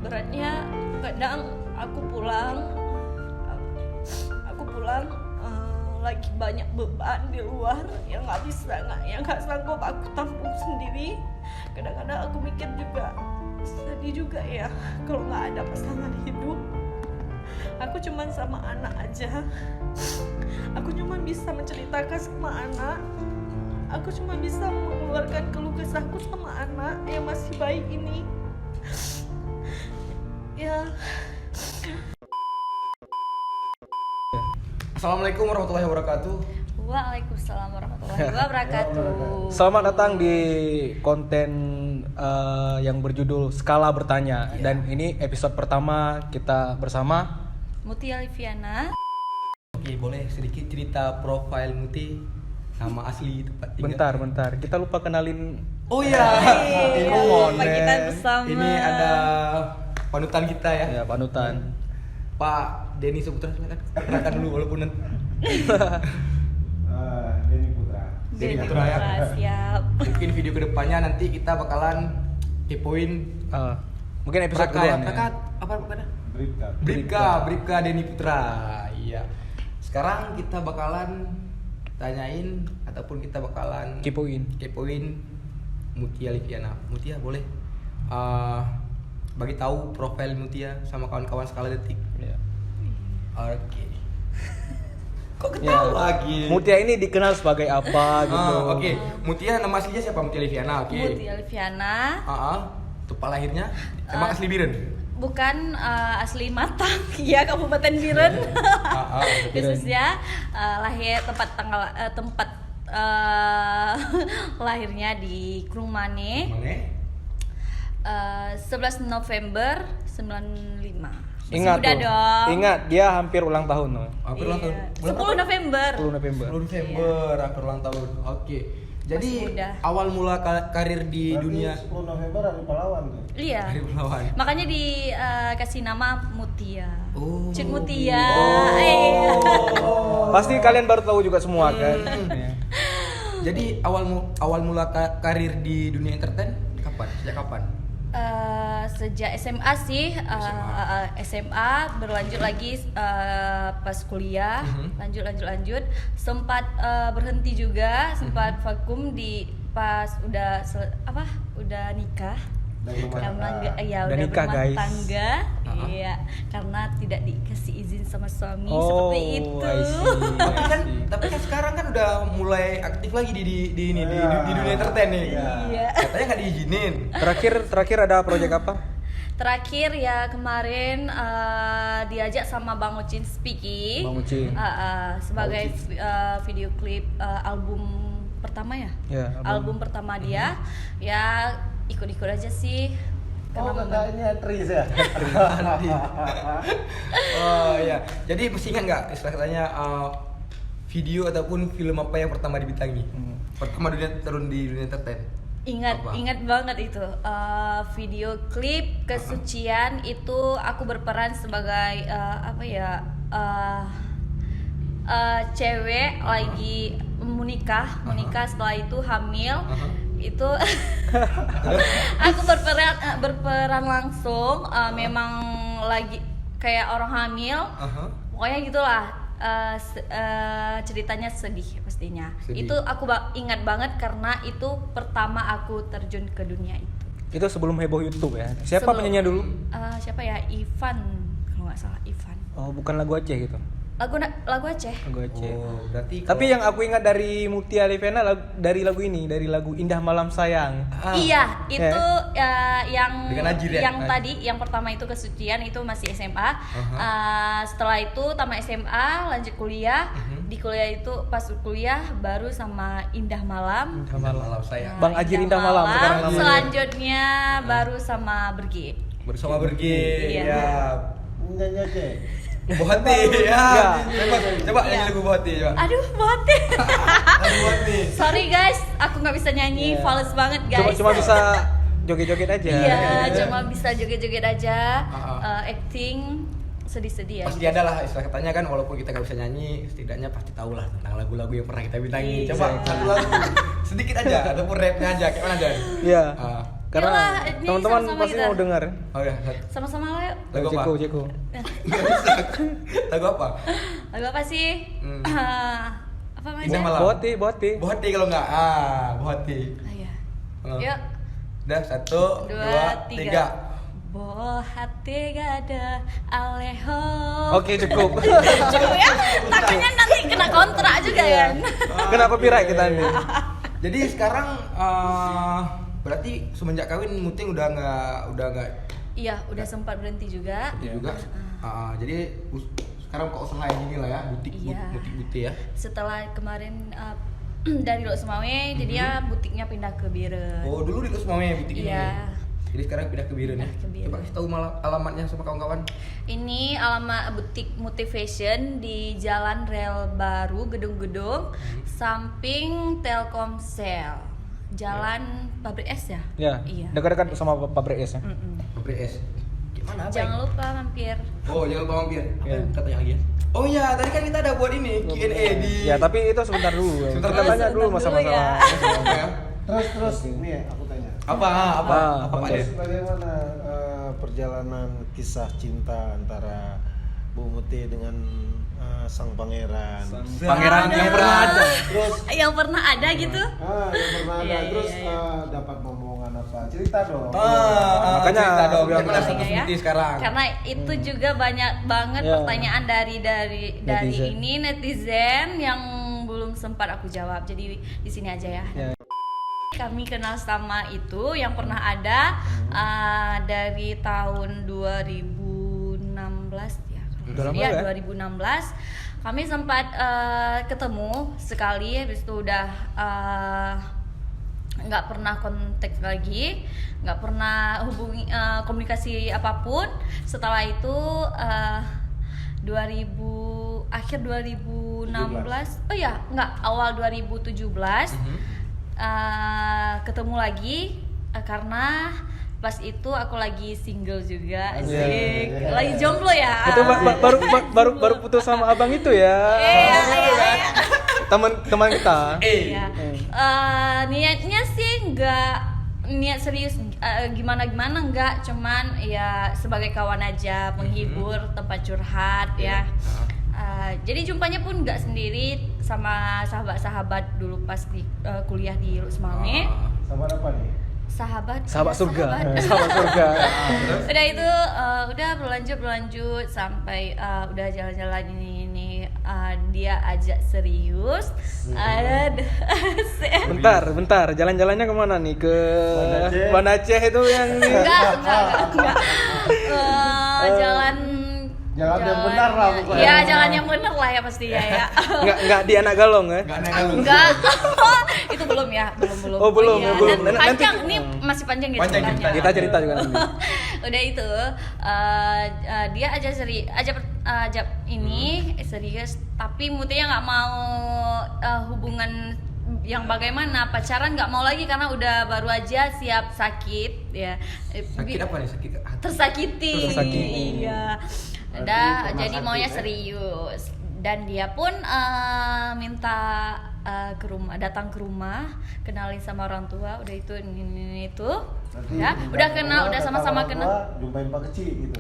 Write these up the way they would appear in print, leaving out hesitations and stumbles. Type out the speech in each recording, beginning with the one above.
beratnya kadang aku pulang lagi banyak beban di luar yang nggak sanggup aku tampung sendiri. Kadang-kadang aku mikir juga sedih juga ya kalau nggak ada pasangan hidup. Aku cuman sama anak aja. Aku cuma bisa menceritakan sama anak. Aku cuma bisa mengeluarkan keluh kesahku sama anak yang masih bayi ini. Ya. Assalamualaikum warahmatullahi wabarakatuh. Waalaikumsalam warahmatullahi wabarakatuh. Selamat datang di konten yang berjudul Skala Bertanya. Dan ini episode pertama kita bersama Mutia Liviana. Oke, boleh sedikit cerita profil Muti, nama asli, tempat tinggal. Bentar, kita lupa kenalin. Oh iya. Lupa kita bersama. Ini ada panutan kita ya. Ya, panutan. Pak Denny Saputra, silakan. Perkenalkan dulu walaupun Denny Putra. Denny Putra ya. Siap. Mungkin video kedepannya nanti kita bakalan kepoin Mungkin episode kedua ya. apa Bribka Denny Putra. Iya. Sekarang kita bakalan tanyain ataupun kita bakalan Kepoin Mutia Liviana. Mutia boleh bagi tahu profil Mutia sama kawan-kawan Skala Detik. Ya. Oke. Kok ketawa lagi? Mutia ini dikenal sebagai apa gitu? Oke. Mutia nama aslinya siapa? Mutia Liviana. Oke. Mutia Liviana. Tempat lahirnya emang asli Biren? Bukan asli Matang, ya Kabupaten Biren. Khususnya lahir tempat lahirnya di Krungmane. 11 November 95. Ingat Udah tuh. dong. Ingat dia hampir ulang tahun loh. Hampir ulang tahun. 10 November. 10 November. 10 November hampir ulang tahun. Oke. Jadi Masih muda. awal mula karir di dunia 10 November hari pahlawan tuh. Iya. Hari pahlawan. Makanya dikasih nama Mutia. Oh. Cik Mutia. Oh. Pasti kalian baru tahu juga semua kan. Ya. Jadi awal mula karir di dunia entertain kapan? Sejak kapan? Sejak SMA sih. SMA berlanjut lagi pas kuliah. Lanjut. Sempat berhenti juga, sempat vakum di pas udah nikah. Udah Udah nikah, berumah guys. tangga. Iya, karena tidak dikasih izin sama suami Oh, seperti itu. I see. Tapi kan sekarang kan udah mulai aktif lagi di dunia entertain nih. Iya. Katanya nggak diizinin. Terakhir ada proyek apa? Terakhir ya kemarin diajak sama Bang Ucin Spiki. Bang Ucin. Sebagai video klip album pertama ya. Ya, album pertama dia. Ya ikut-ikut aja sih. Oh, kakak ini aktris ya? Oh iya. Jadi masih ingat nggak istilah katanya video ataupun film apa yang pertama dibintangi? Pertama turun di dunia entertain. Ingat banget itu video klip kesucian itu aku berperan sebagai cewek lagi menikah setelah itu hamil. Itu aku berperan langsung memang lagi kayak orang hamil. Pokoknya gitulah. Ceritanya sedih pastinya. Itu aku ingat banget karena itu pertama aku terjun ke dunia itu. Itu sebelum heboh YouTube ya. Siapa penyanyinya dulu? Siapa ya? Ivan kalau nggak salah, Ivan. Oh, bukan lagu Aceh gitu. Lagu Aceh. Lagu Aceh. Oh, berarti Tapi yang aku ingat dari Mutia Liviana dari lagu Indah Malam Sayang. Iya, itu yang Dengan Najir ya? yang tadi yang pertama itu kesucian itu masih SMA. Setelah itu tamat SMA lanjut kuliah. Di kuliah itu pas kuliah baru sama Indah Malam. malam saya. Bang Ajir Indah Malam sekarang namanya. Selanjutnya baru sama Bergi. Bersama Bergi. Iya. Ya. Nyanyi aja. Bohati ya. Coba nyanyi lagu Bohati coba. Aduh, banget. Lagu Bohati. Sorry guys, aku nggak bisa nyanyi, fals banget guys. Cuma bisa joget-joget aja. Iya, cuma bisa joget-joget aja. Acting sedih-sedih ya. Pasti ada lah istilah katanya kan, walaupun kita nggak bisa nyanyi, setidaknya pasti tahu lah tentang lagu-lagu yang pernah kita bintangi. Iya. Coba satu lagu sedikit aja ataupun rapnya aja, kayak mana aja? Iya. Karena Yalah, ini teman-teman sama-sama pasti kita. mau dengar. Oh ya. Sama-sama lah yuk. Lagu apa? Ceko. Nggak bisa. Lagu apa? Lagu apa sih? Hmm. Apa Ini namanya? malam. Bohati. Bohati kalau nggak. Bohati. Ah, iya. Oh. Yuk. Udah 1, 2, 3. Bohati gada aleho. Oke, cukup. Cukup ya. Takutnya nanti kena kontrak juga Iya. kan. Kenapa copyright kita nih? Jadi sekarang berarti semenjak kawin Muting udah nggak Iya, udah sempat berhenti juga. juga. Jadi sekarang kok usaha yang ini lah ya, butik Iya. butik ya. Setelah kemarin dari Lok Semawe, jadinya butiknya pindah ke Biren. Oh dulu di Kusmame butik ini. Iya. Jadi sekarang pindah ke Biren ya. Pindah ke Biren. Coba kasih tahu alamatnya sama kawan-kawan. Ini alamat butik Motivation di Jalan Rel Baru, Gedung-Gedung, samping Telkomsel, Jalan Pabrik Es ya? Ya, Iya. dekat-dekat sama pabrik es ya. Mm-mm. Pabrik es. Gimana apa? Jangan lupa mampir. Oh jangan lupa mampir. Apa Iya. yang katanya lagi ya? Oh iya, tadi kan kita ada buat ini Q&A di. Ya, tapi itu sebentar dulu. Sebentar Kita dulu, tanya dulu sebentar dulu masa-masa. ya. Terus nih aku tanya. Apa Pak Bang Des? Terus bagaimana perjalanan kisah cinta antara Bu Muti dengan sang pangeran? Pangeran yang pernah ada. Terus Yang pernah ada gitu? yang pernah ada. Iya, Terus iya. dapat momongan apa? Cerita dong. Makanya cerita dong, bilang gimana tadi. status Ya. Muti sekarang? Karena itu juga banyak banget Ya. pertanyaan dari Netizen. ini netizen yang belum sempat aku jawab. Jadi di sini aja ya. Ya. Kami kenal sama itu yang pernah ada dari tahun 2016 ya. Udah lama Iya, ya? 2016 kami sempat ketemu sekali, habis itu udah nggak pernah kontak lagi, nggak pernah hubungi komunikasi apapun. Setelah itu akhir 2016, oh ya nggak, awal 2017 ketemu lagi karena pas itu aku lagi single juga, asik. Iya. Lagi jomblo ya. Itu baru putus sama abang itu ya. Iya. Teman kita. Iya. Niatnya sih nggak niat serius gimana enggak, cuman ya sebagai kawan aja, menghibur, tempat curhat ya. Jadi jumpanya pun nggak sendiri, sama sahabat-sahabat dulu pas di kuliah di Lusmame. Sama apa nih? Sahabat surga. sahabat. Sahabat surga. Udah itu udah berlanjut sampai udah jalan-jalan ini dia ajak serius. Bentar. Jalan-jalannya kemana nih? Ke Banda Aceh itu yang enggak. Jalan yang benar lah pokoknya. Iya, jalan yang benar lah ya pastinya ya. Enggak di Anak Galong ya? Enggak. Itu belum ya, belum. Oh, belum, Iya. belum. Dan Nanti- panjang, ini masih panjang gitu Panjang ceritanya. Kita cerita juga nanti. Udah itu dia ajak ini serius, tapi Mutinya nggak mau hubungan yang bagaimana, pacaran nggak mau lagi karena udah baru aja siap sakit ya. Sakit apa nih? Sakit hati. Tersakiti. Iya. Udah pernah jadi sakit, maunya ya? serius, dan dia pun minta datang ke rumah, kenalin sama orang tua, udah itu ini itu. Berarti Ya, udah kenal, udah kata sama-sama orang kenal. tua, jumpain Pak Kecil gitu.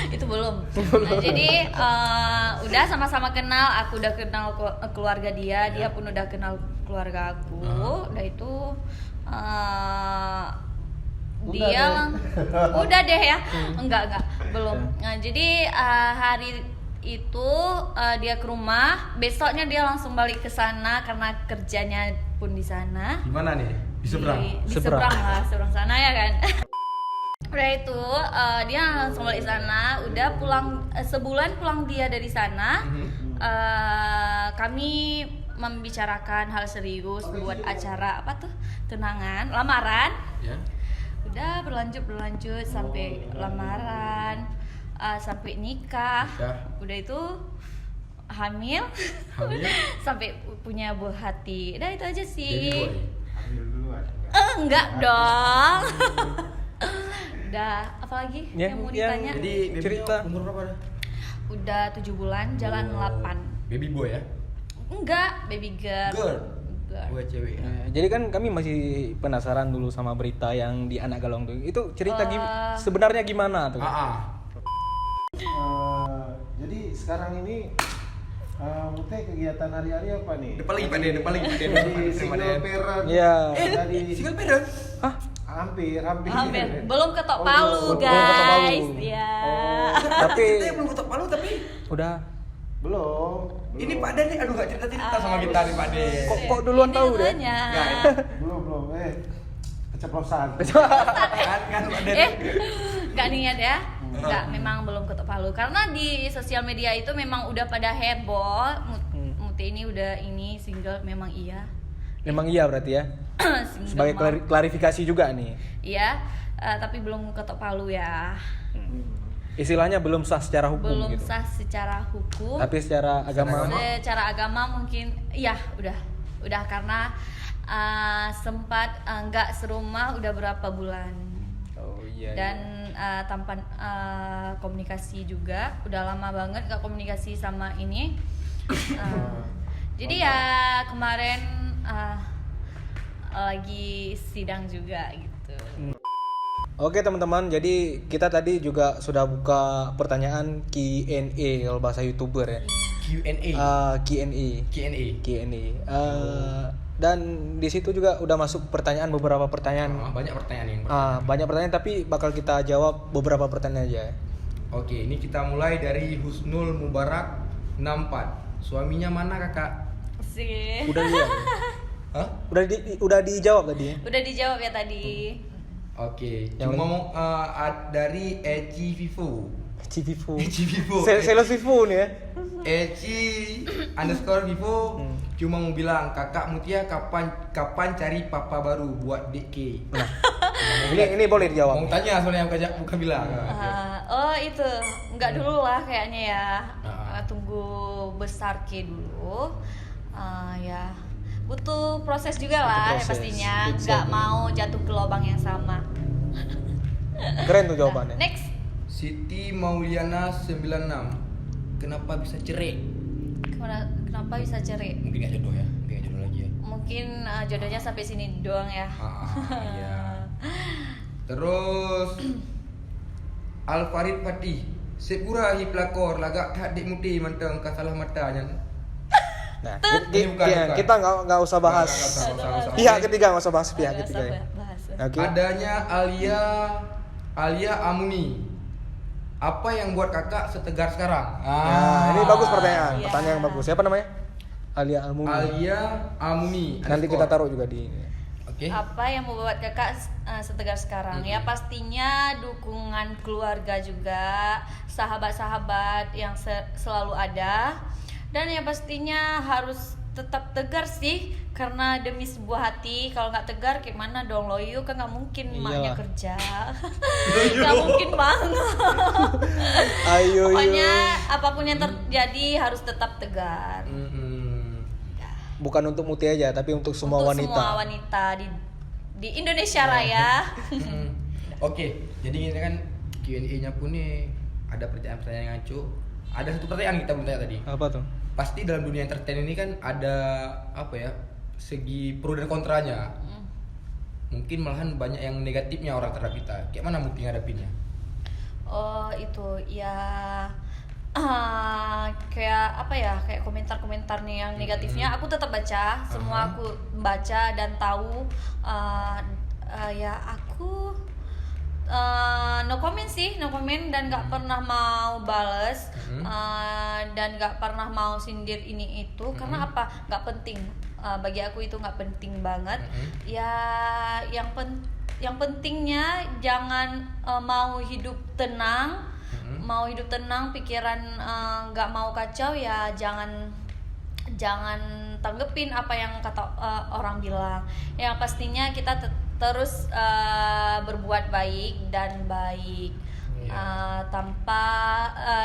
Itu belum. Nah, jadi udah sama-sama kenal, aku udah kenal keluarga dia pun udah kenal keluarga aku. Udah itu dia udah deh ya. Enggak, belum. Nah, jadi hari itu dia ke rumah, besoknya dia langsung balik ke sana karena kerjanya pun di sana. Di mana nih? Di seberang. Di Seberang. seberang lah, seberang sana ya kan. Udah itu dia langsung balik sana, udah pulang sebulan pulang dia dari sana. Kami membicarakan hal serius buat acara apa tuh, tunangan, lamaran. Ya. Udah berlanjut sampai lamaran, sampai nikah. Udah itu hamil. Sampai punya buah hati. Udah itu aja sih. Ambil duluan. Enggak dong. Udah, apalagi Ya, yang mau yang- ditanya? Jadi baby Cerita. umur berapa dah? Udah 7 bulan, jalan 8. Baby boy ya? Enggak, baby girl. Girl. juga. Buat cewek. Jadi kan kami masih penasaran dulu sama berita yang di Anak Galong tuh. Itu cerita sebenarnya gimana tuh? Jadi sekarang ini Mute kegiatan hari-hari apa nih? Depan lagi Pak Den. Jadi single parent. Iya. Single parent? Hah? Hampir. Belum ketok Oh, palu, belum ketok palu. guys. Ya. Tapi Kita belum ketok palu tapi udah. Belum. ini Pak Den nih, aduh gak cerita sama kita nih Pak Den. Kok duluan tahu deh? Nanya. Belum. Keceplosan. Kan Pak Den. Gak niat ya? Gak, memang belum ketok palu. Karena di sosial media itu memang udah pada heboh. Mute ini udah single, memang iya. Memang iya berarti ya. Single Sebagai mom. klarifikasi juga nih. Iya, tapi belum ketok palu ya. Istilahnya belum sah secara hukum Belum gitu. sah secara hukum. Tapi secara agama. Secara agama mungkin iya udah karena sempat nggak serumah udah berapa bulan. Oh iya. Dan tanpa komunikasi juga udah lama banget gak komunikasi sama ini. Jadi ya kemarin lagi sidang juga gitu. Oke teman-teman, jadi kita tadi juga sudah buka pertanyaan Q&A kalau bahasa YouTuber ya. Q&A. Q&A. Dan di situ juga udah masuk beberapa pertanyaan. Banyak pertanyaan yang Banyak pertanyaan tapi bakal kita jawab beberapa pertanyaan aja. Oke, ini kita mulai dari Husnul Mubarak 64. Suaminya mana kakak? Sih. Udah lihat. Hah? Udah dijawab tadi ya. Udah dijawab ya tadi. Oke, Yang cuma mau dari Eci Vivo. Civivo. Eci Vivo. Sales Vivo nih ya. Eci_Vivo cuma mau bilang kakak Mutia kapan cari papa baru buat DK. Nah, ini boleh dijawab. Mau tanya soalnya bukan bilang. Oh itu nggak dulu lah kayaknya ya. Ah. Tunggu besar ke dulu. Ya butuh proses juga lah ya proses. pastinya. Exactly. Nggak mau jatuh ke lubang yang sama. Keren tuh jawabannya. Next. Siti Mauliana 96. Kenapa bisa cerai? Kenapa bisa cerai? Mungkin gak jodoh ya, mungkin gak jodoh lagi ya. Mungkin jodohnya sampai sini doang ya. Iya. Terus Al-Farid Fatih Sepura hi pelakor lagak tak dik muti mantang ka salah mata nya. Nah, Ini bukan. kita nggak usah bahas. Nggak usah. Pihak ketiga nggak usah bahas pihak Nggak ketiga. usah Ya. bahas. Oke. Adanya Alia Amuni. Apa yang buat kakak setegar sekarang? Nah, ini bagus pertanyaan. Iya. Pertanyaan yang bagus. Siapa namanya? Alia Almumi. Alia Amuni. Nanti kita taruh juga di ini. Oke. Apa yang membuat kakak setegar sekarang? Ya pastinya dukungan keluarga juga, sahabat-sahabat yang selalu ada, dan ya pastinya harus tetap tegar sih, karena demi sebuah hati. Kalau nggak tegar gimana dong, Loyu kan nggak mungkin emaknya Iyalah. kerja, nggak mungkin banget. Ayo. Pokoknya apapun yang terjadi harus tetap tegar. Bukan untuk Muti aja, tapi untuk semua Untuk wanita. semua wanita di Indonesia Raya. Oke, jadi ini kan Q&A-nya pun nih ada pertanyaan-pertanyaan yang ngaco. Ada satu pertanyaan kita belum tanya tadi. Apa tuh? Pasti dalam dunia entertain ini kan ada apa ya, segi pro dan kontranya. Mungkin malahan banyak yang negatifnya orang terhadap kita. Kayak mana Muti ngadepinnya? Oh itu ya kayak apa ya, kayak komentar-komentar nih yang negatifnya aku tetap baca, semua aku baca dan tahu. Ya aku no comment sih, no comment, dan nggak pernah mau bales, dan nggak pernah mau sindir ini itu, karena apa, nggak penting. Bagi aku itu nggak penting banget. Ya yang pentingnya jangan mau hidup tenang, pikiran nggak mau kacau, ya jangan tanggepin apa yang kata orang bilang. Yang pastinya kita terus berbuat baik dan baik, tanpa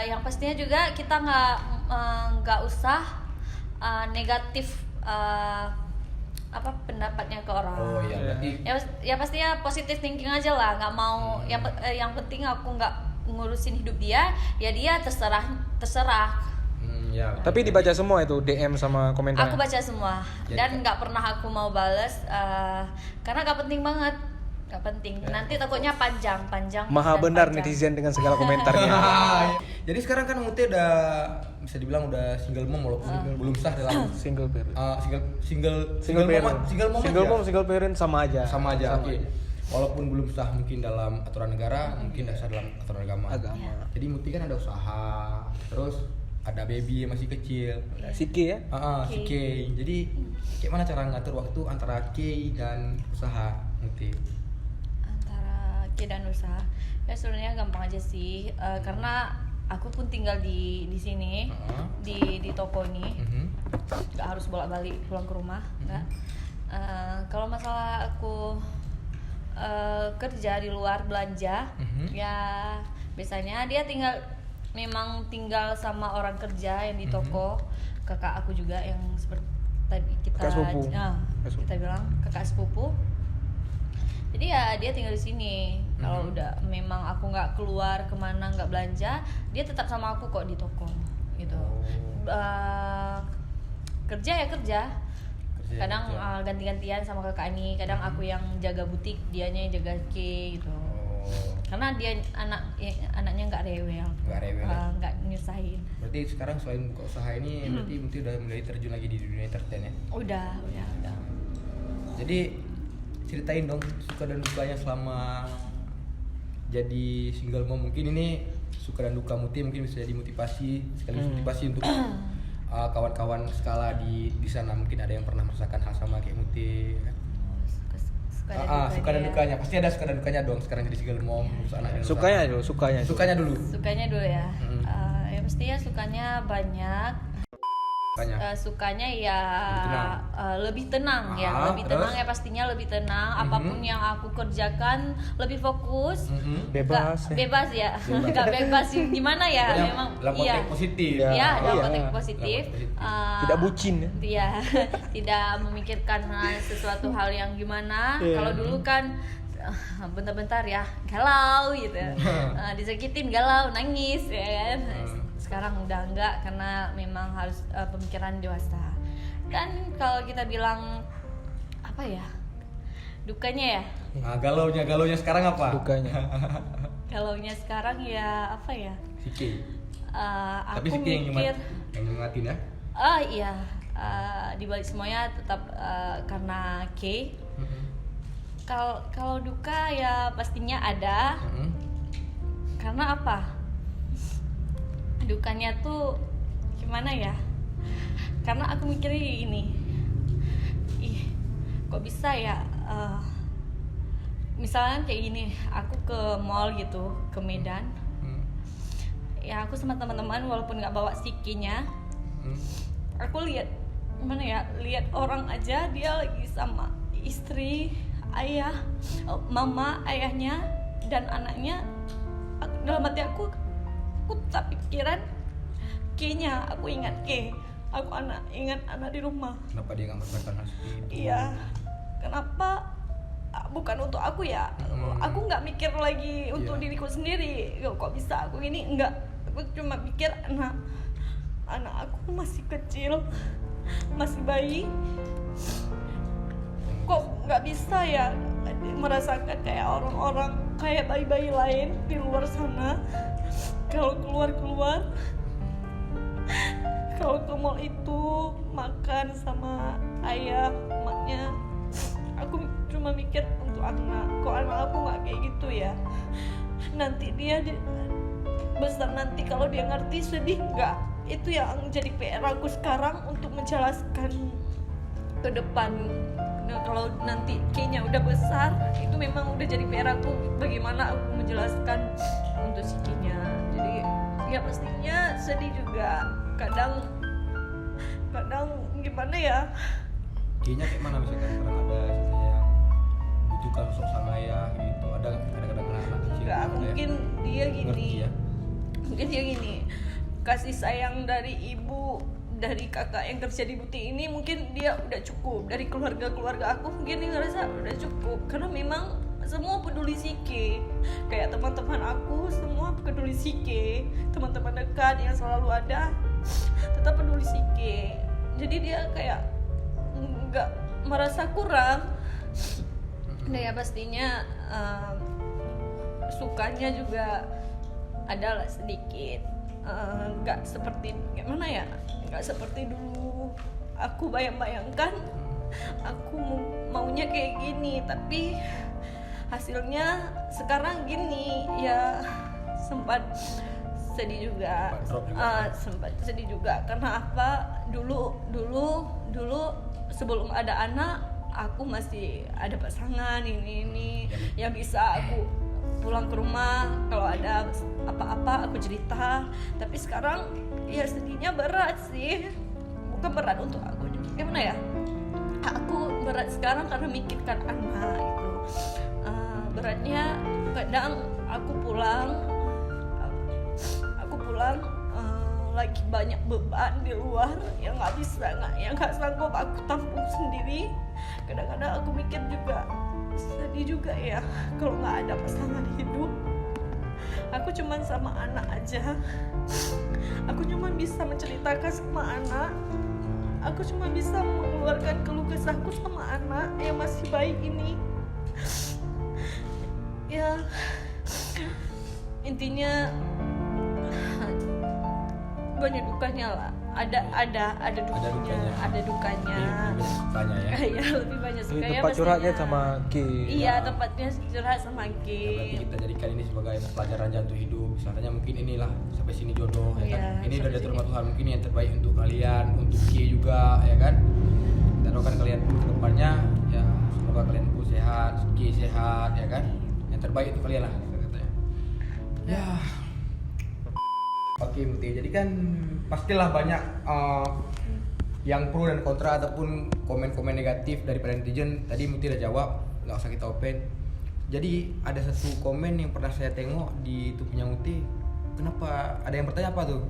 yang pastinya juga kita nggak usah negatif apa pendapatnya ke orang. Oh iya, berarti Ya pastinya positive thinking aja lah, nggak mau yang penting aku nggak ngurusin hidup dia, ya dia terserah. Ya. Tapi dibaca semua itu DM sama komentar. Aku baca semua Jadi- dan nggak pernah aku mau bales karena nggak penting banget, nggak penting. Nanti takutnya panjang. Maha dan benar panjang. netizen dengan segala komentarnya. Jadi sekarang kan Mute udah bisa dibilang udah single mom walaupun belum sah dalam Single parent. single mom Single parent sama aja. sama aja. Oke. Walaupun belum sah mungkin dalam aturan negara, mungkin dasar dalam aturan agama. Jadi Muti kan ada usaha, terus ada baby yang masih kecil. Siki ya. Si Kay. Jadi gimana cara ngatur waktu antara Kay dan usaha Muti? Antara K dan usaha ya sebenarnya gampang aja sih, karena aku pun tinggal di sini, di toko ini, nggak harus bolak-balik pulang ke rumah, nggak. Kalau masalah aku kerja di luar belanja, ya biasanya dia memang tinggal sama orang kerja yang di toko, kakak aku juga yang seperti tadi Kakak sepupu. kita bilang kakak sepupu. Jadi ya dia tinggal di sini. Kalau udah memang aku nggak keluar kemana, nggak belanja, dia tetap sama aku kok di toko gitu. Kerja ya kerja. Kadang ganti-gantian sama kakak ini. Kadang aku yang jaga butik, dianya yang jaga gitu. Karena dia anaknya nggak rewel, nggak nyusahin. Berarti sekarang selain buka usaha ini, berarti Muti udah mulai terjun lagi di dunia entertain ya? Udah. Jadi ceritain dong suka dan dukanya selama jadi single mom. Mungkin ini suka dan duka Muti mungkin bisa jadi motivasi sekaligus motivasi untuk kawan-kawan skala di sana. Mungkin ada yang pernah merasakan hal sama kayak Muti kan? Suka dan dukanya pasti ada suka dan dukanya dong sekarang jadi single mom terus anak dan Sukanya usaha. dulu. Sukanya dulu Sukanya dulu ya. Ya pastinya sukanya banyak. Sukanya ya lebih tenang ya, lebih terus? tenang ya, pastinya lebih tenang. Apapun yang aku kerjakan lebih fokus. Bebas. Bebas ya. Nggak bebas sih, gimana ya? Pokoknya Memang dalam konteks positif. Iya, dalam Iya. konteks positif. Tidak bucin ya. Iya, tidak memikirkan sesuatu hal yang gimana. Kalau dulu kan bentar-bentar ya galau gitu, disakitin galau, nangis ya kan. Sekarang udah enggak, karena memang harus pemikiran dewasa. Dan kalau kita bilang apa ya, dukanya ya, Galaunya sekarang apa? Dukanya. galaunya sekarang ya apa ya, Siki. Tapi aku Siki yang mikir nyemangatin ya? iya, di balik semuanya tetap karena K. Kalau duka ya pastinya ada. Karena apa? Dukanya tuh gimana ya? Karena aku mikirnya gini, kok bisa ya? Misalnya kayak gini, aku ke mall gitu, ke Medan. Ya aku sama teman-teman walaupun nggak bawa sikinya, aku lihat lihat orang aja dia lagi sama istri, ayah, mama, ayahnya dan anaknya. Dalam hati aku tak pikiran kayaknya aku ingat aku ingat anak di rumah. Kenapa dia nggak merasakan hal seperti itu? Iya, kenapa bukan untuk aku ya? Aku nggak mikir lagi untuk diriku sendiri. Kok bisa aku gini? Enggak, aku cuma pikir anak aku masih kecil, masih bayi. Kok nggak bisa ya merasakan kayak orang-orang, kayak bayi-bayi lain di luar sana. Kalau keluar kalau ke mall itu makan sama ayah, emaknya, aku cuma mikir untuk anak. Kok anak aku nggak kayak gitu ya? Nanti dia besar nanti kalau dia ngerti sedih nggak? Itu yang jadi PR aku sekarang untuk menjelaskan ke depan. Nah, kalau nanti kayaknya udah besar, itu memang udah jadi PR aku bagaimana aku menjelaskan untuk sikinya. Jadi ya pastinya sedih juga. Kadang gimana ya? Kayaknya kayak mana misalkan kadang ada yang butuhkan sosok sang ayah gitu. Ada kadang-kadang anak kecil. Enggak, ada mungkin dia ngerti gini. ya? Mungkin dia gini. Kasih sayang dari ibu, dari kakak yang kerja di butik ini mungkin dia udah cukup. Dari keluarga aku mungkin dia ngerasa udah cukup. Karena memang semua peduli Siki. Kayak teman-teman aku semua peduli Sike, teman-teman dekat yang selalu ada tetap peduli Sike. Jadi dia kayak nggak merasa kurang. Nah ya pastinya sukanya juga ada lah sedikit. Nggak seperti gimana ya, nggak seperti dulu aku bayangkan aku maunya kayak gini, tapi hasilnya sekarang gini ya. Sempat sedih juga, sempat sedih juga karena apa, dulu sebelum ada anak aku masih ada pasangan ini yang bisa aku pulang ke rumah kalau ada apa-apa aku cerita. Tapi sekarang ya sedihnya berat sih, bukan berat untuk aku, gimana ya, aku berat sekarang karena mikirkan anak itu. Beratnya kadang aku pulang lagi banyak beban di luar yang nggak sanggup aku tampung sendiri. Kadang-kadang aku mikir juga, sedih juga ya kalau nggak ada pasangan hidup. Aku cuman sama anak aja, aku cuma bisa menceritakan sama anak, aku cuma bisa mengeluarkan keluh kesahku sama anak yang masih bayi ini. Ya intinya banyak dukanya lah, ada dukanya Sukanya ya. ya lebih banyak Ini sukanya tempat curhatnya pastinya. sama Ki. Iya, tempatnya curhat sama Ya, berarti Ki. kita jadikan ini sebagai pelajaran aja untuk hidup. Misalnya mungkin inilah sampai sini jodoh ya Iya, kan. Ini udah sampai diatur sama sini. Tuhan, mungkin yang terbaik untuk kalian, untuk Ki juga ya kan. Kita doakan kalian ke depannya ya, semoga kalian pun sehat, Ki sehat ya kan. Yang terbaik untuk kalian lah katanya. Ya. Oke Muti, jadi kan pastilah banyak yang pro dan kontra ataupun komen-komen negatif daripada netizen. Tadi Muti udah jawab, nggak usah kita open. Jadi ada satu komen yang pernah saya tengok di YouTube-nya Muti. Kenapa? Ada yang bertanya apa tuh?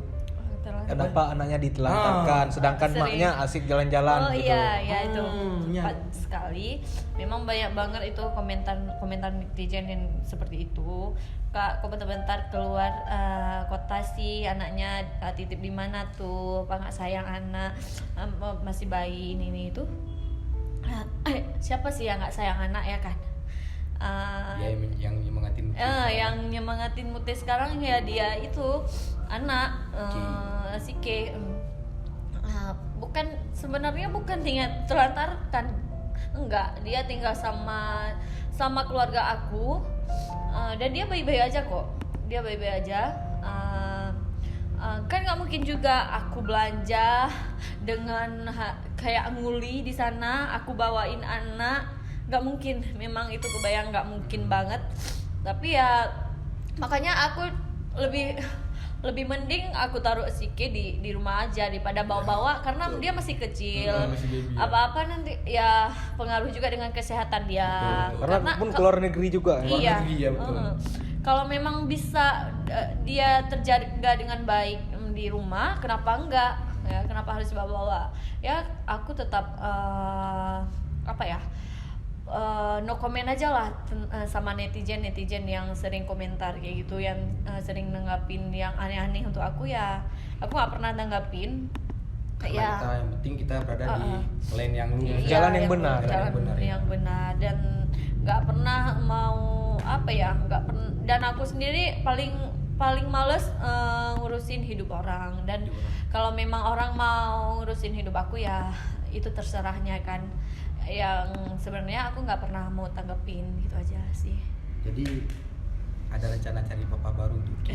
Kenapa anaknya ditelantarkan sedangkan Sering. maknya asik jalan-jalan Oh gitu. iya itu iya. tepat sekali. Memang banyak banget itu komentar netizen yang seperti itu. Kak, kok bentar-bentar keluar kota sih, anaknya titip di mana tuh? Apa nggak sayang anak, masih bayi ini itu? Siapa sih yang nggak sayang anak ya kan? Ya yang nyemangatin Muti. Yang nyemangatin Muti sekarang ya dia itu anak Sike. Bukan, sebenarnya bukan tinggal telantarkan, enggak, dia tinggal sama keluarga aku. Dan dia baik-baik aja kok, dia baik-baik aja. Kan nggak mungkin juga aku belanja dengan kayak nguli di sana, aku bawain anak, nggak mungkin. Memang itu kebayang nggak mungkin banget. Tapi ya makanya aku lebih mending aku taruh Sike di rumah aja daripada bawa-bawa, karena dia masih kecil. Masih baby, ya. Apa-apa nanti ya pengaruh juga dengan kesehatan dia. Betul. Karena pun keluar negeri juga. Keluar Iya. negeri, ya, betul. Kalau memang bisa dia terjaga dengan baik di rumah, kenapa enggak? Ya, kenapa harus bawa-bawa? Ya, aku tetap no comment aja lah sama netizen yang sering komentar kayak gitu, yang sering nanggapin yang aneh-aneh untuk aku. Ya aku nggak pernah nanggapin. Karena kita yang penting kita berada di lane yang lurus. Iya, Jalan yang benar. jalan yang benar, dan nggak pernah mau dan aku sendiri paling males ngurusin hidup orang. Dan kalau memang orang mau ngurusin hidup aku ya itu terserahnya kan. Yang sebenarnya aku nggak pernah mau tanggepin, gitu aja sih. Jadi ada rencana cari papa baru untuk Ki.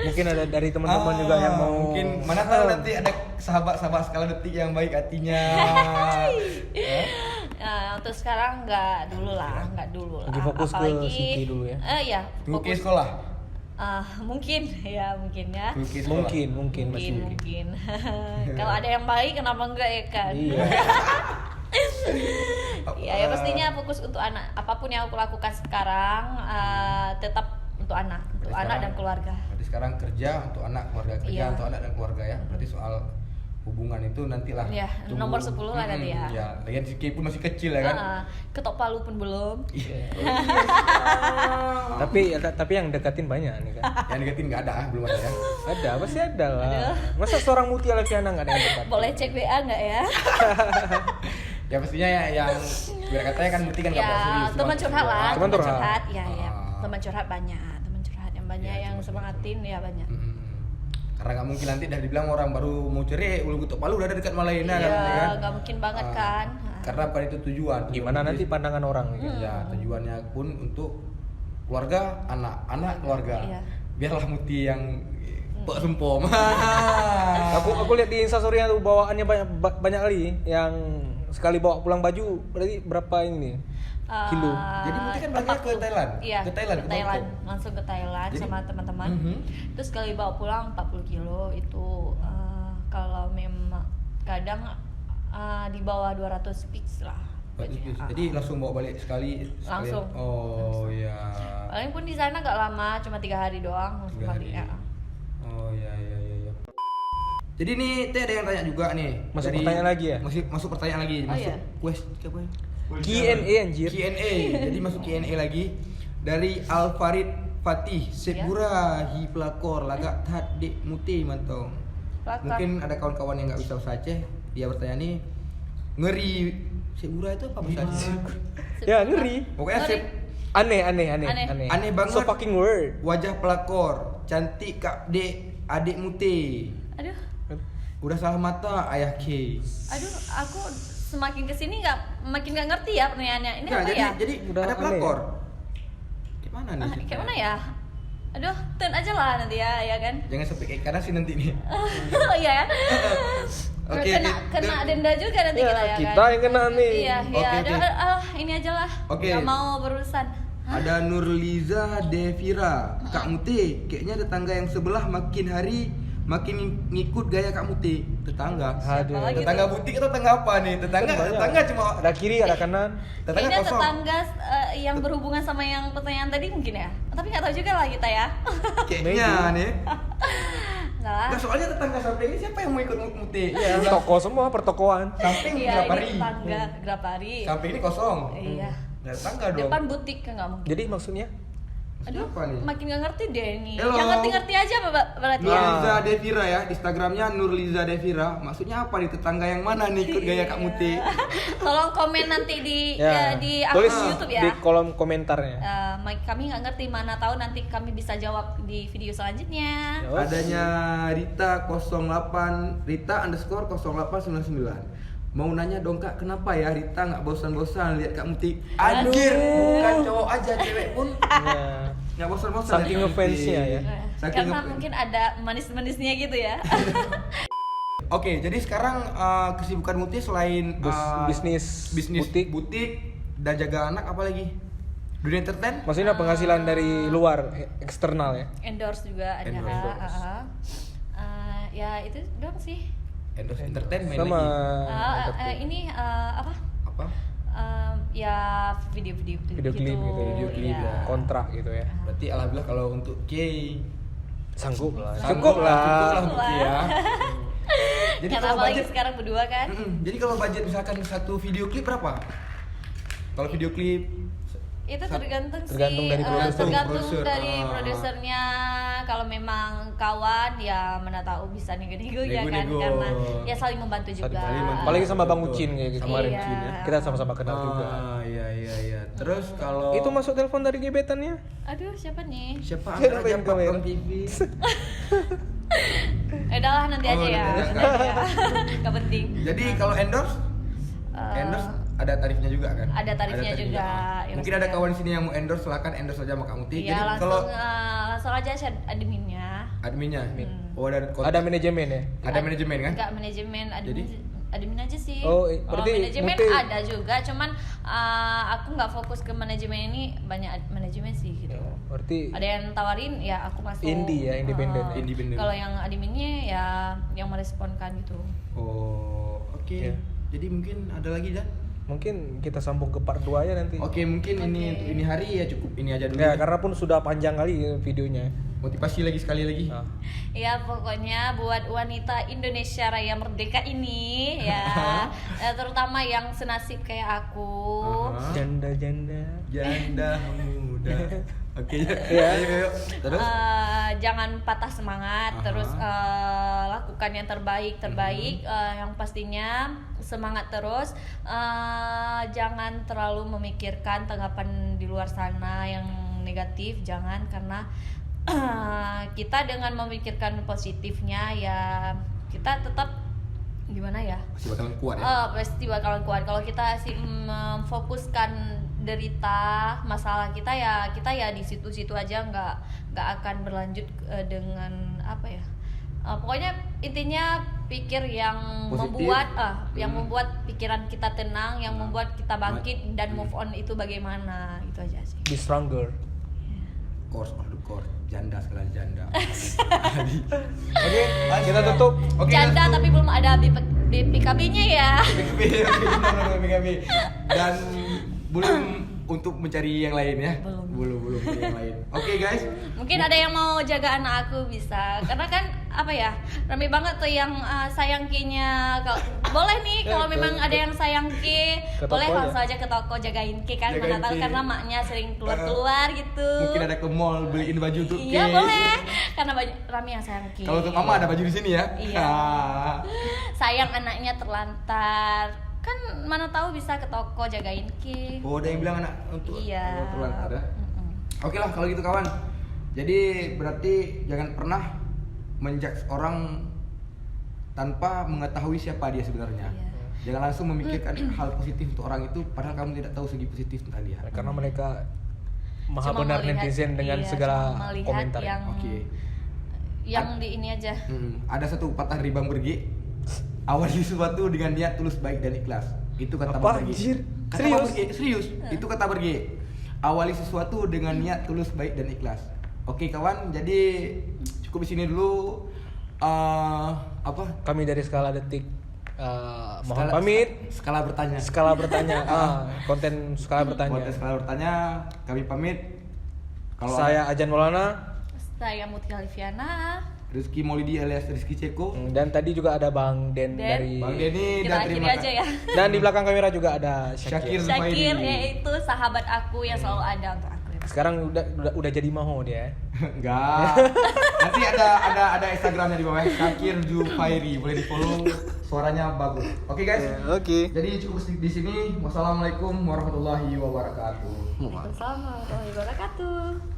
Mungkin ada dari teman-teman juga yang mau. mungkin mana tahu nanti ada sahabat-sahabat skala detik yang baik hatinya. Nah, untuk sekarang nggak dulu lah. Lagi fokus ke Siki dulu ya. Iya, Dulu Ki fokus. sekolah. Mungkin ya. Dulu Ki sekolah. Mungkin masih. Mungkin. Kalau ada yang baik kenapa enggak ya kan? Iya. Ya pastinya fokus untuk anak. Apapun yang aku lakukan sekarang tetap untuk anak dan keluarga. Berarti sekarang kerja untuk anak, keluarga kerja Iya. untuk anak dan keluarga ya. Berarti soal hubungan itu nantilah. Ya, nomor 10 lah nanti ya. Ya, lagian si Kay pun masih kecil ya kan. Ketok palu pun belum. Tapi yang deketin banyak nih kan. Yang deketin nggak ada, belum ada ya. Ada, pasti ada lah. Masa seorang Mutia Leviana nggak ada yang dekat? Boleh cek WA nggak ya? Ya pastinya yang biar katanya kan Muti kan nggak pernah serius. Teman curhat lah. Teman curhat. Ya. Ah. Teman curhat banyak. Teman curhat yang banyak Ya, yang teman semangatin ya banyak. Karena nggak mungkin nanti dah dibilang orang baru mau cerai, ulu ketok palu udah ada dekat Malaina Iya, kan. nggak mungkin banget kan. Karena bukan itu tujuan. Gimana nanti pandangan orang gitu. Ya, tujuannya pun untuk keluarga, anak keluarga. Iya. Biarlah Muti yang Pak Sempom. Aku lihat di Instastory-nya tuh bawaannya banyak kali yang sekali bawa pulang baju berarti berapa ini kilo. Jadi Muti kan banyak ke Thailand. Iya, Ke Thailand, ke Bangkok. langsung ke Thailand Jadi- sama teman-teman. Terus sekali bawa pulang 40 kilo itu kalau memang kadang di bawah 200 pics lah. Jadi langsung bawa balik sekali. Langsung. Oh ya. Paling pun di sana gak lama, cuma 3 hari doang langsung 3 balik hari. ya. Oh ya. Jadi nih Teh ada yang tanya juga nih. Masuk pertanyaan lagi ya? Masuk pertanyaan lagi. Oh, Masuk iya. apa ya? Q&A anjir. Q&A. Jadi masuk Q&A lagi dari Alfarid Fatih Sebura hi pelakor lagak tat dik Muti mantong. Pelakor. Mungkin ada kawan-kawan yang nggak bisa bahasa Aceh. Dia bertanya nih, ngeri Sebura itu apa bahasa Aceh? Ya ngeri. Pokoknya Ngeri. Aneh. Aneh banget. So fucking word. Wajah pelakor, cantik kak dek adik Muti. Aduh, Udah salah mata ayah K. aku semakin kesini makin nggak ngerti ya pertanyaannya. Ini Nggak, apa ya? jadi Udah ada aneh. pelakor. Gimana nih? Kayak mana ya? Aduh, turn aja lah nanti ya kan? Jangan sampai kayak kanan sih nanti nih. Oh iya ya. Oke, kena oke. denda juga nanti Ya, kita ya kita kan? yang kena nih. Iya, Oke, oke. ini aja lah. Oke. Gak mau berurusan. Ada Nurliza Devira, Kak Muti, kayaknya tetangga yang sebelah makin hari makin ngikut gaya Kak Muti. Tetangga. Aduh. Siapa lagi? Tetangga butik atau tetangga apa nih? Tetangga cuma ada kiri, ada kanan. tetangga Kayaknya kosong. tetangga yang berhubungan sama yang pertanyaan tadi mungkin ya. Tapi nggak tahu juga lah kita ya. Kayaknya nih. Nggak lah. Enggak, soalnya tetangga samping ini siapa yang mau ikut Muti? Ya, toko semua pertokoan. Samping Iya, Grapari. ini tetangga Grapari. Samping ini kosong. Iya. Nggak ada tetangga dong. Depan butik kan nggak mungkin. Jadi maksudnya Aduh, Apa nih? makin nggak ngerti deh nih. Halo. Yang ngerti-ngerti aja berarti ya. Nurliza Devira ya, Instagramnya Nurliza Devira. Maksudnya apa nih, tetangga yang mana nih ikut gaya Kak Muti? Tolong komen nanti di di tulis akun YouTube ya. di kolom komentarnya. Kami nggak ngerti, mana tahu nanti kami bisa jawab di video selanjutnya. Adanya Rita 08 Rita_0899. Mau nanya dong Kak, kenapa ya Rita nggak bosan-bosan lihat Kak Muti? Anjir, bukan cowok aja, cewek pun Ya. nggak bosan-bosan. Saking lihat Kak Muti. ngefansnya ya. Saking Karena ngefans. mungkin ada manis-manisnya gitu ya. Oke, jadi sekarang kesibukan Muti selain Bisnis butik dan jaga anak, apa lagi? Dunia entertain? Maksudnya penghasilan dari luar eksternal ya. Endorse juga ada. Endorse. Ya itu doang sih. Endorse entertainment Sama lagi. Ini apa? Apa? Ya video-video video klip gitu, Video klip ya. ya. kontrak gitu ya. Berarti alhamdulillah kalau untuk K Sanggup lah. cukup lah untuk K ya. Jadi Karena kalau apalagi budget, sekarang berdua kan. Jadi kalau budget misalkan satu video klip berapa? Kalau video klip Itu tergantung sih. Tergantung dari produser. tergantung Produser, dari ah. produsernya. Kalau memang kawan ya mana tahu bisa nego-nego ya kan, Nego-nego. karena ya saling membantu juga. saling membantu. Apalagi sama Bang Betul. Ucin kayak gitu Iya. kemarin. Kita sama-sama kenal juga. Iya. Terus kalau Itu masuk telepon dari gebetannya. Aduh, siapa nih? siapa Siapa angkat aja yang kamera? Popcorn TV? Udahlah nanti aja ya. nanti Nanti aja. Gak penting. Jadi kalau endorse endorse ada tarifnya juga kan? ada tarifnya juga. Ya, Mungkin ada maksudnya. kawan di sini yang mau endorse, silakan endorse aja sama Kak Muti. Iya, Jadi langsung kalau langsung aja share adminnya. adminnya, oh ada Ada manajemen ya. ada manajemen kan? Enggak manajemen, Jadi? admin aja sih. Oh, Kalau berarti manajemen Muti- ada juga, cuman aku nggak fokus ke manajemen ini, banyak manajemen sih gitu. Berarti Ada yang tawarin ya aku masuk. Indie ya, independen. Independen. Kalau yang adminnya ya yang meresponkan gitu. Oh, oke. Iya. Jadi mungkin ada lagi Dan? mungkin kita sambung ke part 2 ya nanti. Oke, mungkin ini untuk ini hari ya cukup ini aja dulu. Ya, karena pun sudah panjang kali videonya. motivasi lagi sekali lagi. Ah. Ya pokoknya buat wanita Indonesia Raya Merdeka ini ya, terutama yang senasib kayak aku, Aha. Janda-janda. Janda muda. Oke Ya. ayo. Terus jangan patah semangat, Aha. terus lakukan yang terbaik, yang pastinya semangat terus, jangan terlalu memikirkan tanggapan di luar sana yang negatif, jangan, karena kita dengan memikirkan positifnya ya kita tetap gimana ya, pasti bakalan kuat ya. pasti bakalan kuat. Kalau kita sih memfokuskan derita masalah kita ya di situ-situ aja, nggak akan berlanjut dengan apa ya. Pokoknya intinya pikir yang Positif. membuat pikiran kita tenang, yang membuat kita bangkit dan move on itu bagaimana, itu aja sih. Be stronger. Course of the course, janda sekalian janda. Oke, kita tutup. Oke, Janda kita tutup. tapi belum ada BPKB-nya ya. BKB. Dan belum untuk mencari yang lain ya. Belum mencari yang lain. Oke guys. Mungkin ada yang mau jaga anak aku bisa, karena kan apa ya, rame banget tuh yang sayang Ki-nya. Boleh nih kalau memang ada yang sayang Ki, Ke toko boleh aja. langsung aja ke toko jagain Ki kan, Jagain mana tahu Ki. karena maknya sering keluar gitu. Mungkin ada ke mall beliin baju untuk Iya Ki. boleh, karena rame yang sayang Ki. Kalau untuk mama ada baju di sini ya. Iya. Sayang anaknya terlantar, kan mana tahu bisa ke toko jagain Ki. Oh, ada yang bilang anak untuk Iya. terlantar ya. Mm-mm. Oke lah kalau gitu kawan. Jadi berarti jangan pernah menjudge orang tanpa mengetahui siapa dia sebenarnya. Iya. Jangan langsung memikirkan hal positif untuk orang itu padahal kamu tidak tahu segi positif tentang dia. Karena mereka maha Cuma benar melihat- netizen dengan iya, segala cuma melihat komentar. Oke. yang di ini aja. Ada satu patah dari Bang Bergi. Awali sesuatu dengan niat tulus, baik dan ikhlas. Itu kata Apa, Bang Bergi. anjir? Kata Serius? Bang Bergi, serius. Itu kata Bergi. Awali sesuatu dengan niat tulus, baik dan ikhlas. Oke kawan, jadi cukup di sini dulu. Apa? Kami dari Skala Detik mohon Skala- pamit. Skala bertanya. Skala bertanya, konten Skala bertanya. Konten skala bertanya, kami pamit. Kalau Saya Ajan Maulana. Saya Mutia Liviana. Rizky Maulidi alias Rizky Ceko, Dan tadi juga ada Bang Den Den. dari Bang Denny Kita dan akhiri terima aja ya. dan di belakang kamera juga ada Syakir. Syakir. Syakir Zubaidi. yaitu sahabat aku yang selalu ada untuk aku. Sekarang udah jadi maho dia. Enggak. Nanti ada Instagramnya di bawah, Syakir Zubaidi, boleh di follow. Suaranya bagus. Oke guys. Oke. Jadi cukup di sini. Wassalamualaikum warahmatullahi wabarakatuh. Waalaikumsalam warahmatullahi wabarakatuh.